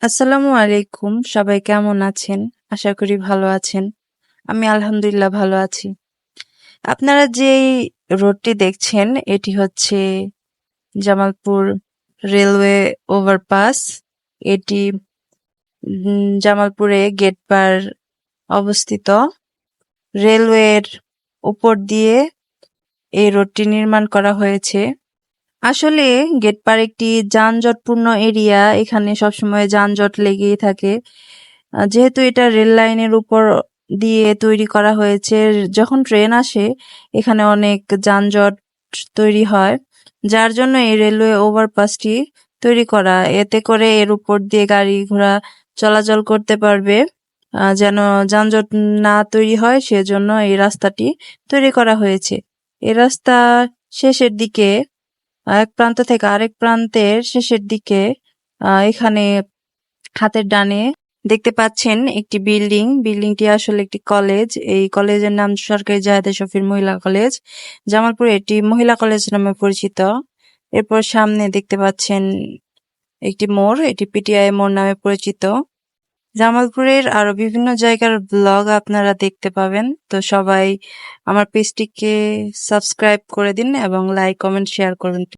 আসসালামু আলাইকুম। সবাই কেমন আছেন? আশা করি ভালো আছেন। আমি আলহামদুলিল্লাহ ভালো আছি। আপনারা যেই রোডটি দেখছেন এটি হচ্ছে জামালপুর রেলওয়ে ওভারপাস। এটি জামালপুরে গেট পার অবস্থিত। রেলওয়ের উপর দিয়ে এই রোডটি নির্মাণ করা হয়েছে। আসলে গেট পার একটি যানজটপূর্ণ এরিয়া। এখানে সবসময় যানজট লেগেই থাকে। যেহেতু এটা রেল লাইনের উপর দিয়ে তৈরি করা হয়েছে, যখন ট্রেন আসে এখানে অনেক যানজট তৈরি হয়, যার জন্য এই রেলওয়ে ওভারপাসটি তৈরি করা। এতে করে এর উপর দিয়ে গাড়ি ঘোড়া চলাচল করতে পারবে, যেন যানজট না তৈরি হয় সেজন্য এই রাস্তাটি তৈরি করা হয়েছে। এই রাস্তা শেষের দিকে, এক প্রান্ত থেকে আরেক প্রান্তের শেষের দিকে এখানে হাতের ডানে দেখতে পাচ্ছেন একটি বিল্ডিং। বিল্ডিংটি আসলে একটি কলেজ। এই কলেজের নাম সরকারি জাহেদা শফির মহিলা কলেজ। জামালপুর এটি মহিলা কলেজ নামে পরিচিত। এরপর সামনে দেখতে পাচ্ছেন একটি মোড়, এটি পিটিআই মোড় নামে পরিচিত। জামালপুরের আরো বিভিন্ন জায়গার ব্লগ আপনারা দেখতে পাবেন। তো সবাই আমার পেজটিকে সাবস্ক্রাইব করে দিন এবং লাইক কমেন্ট শেয়ার করবেন।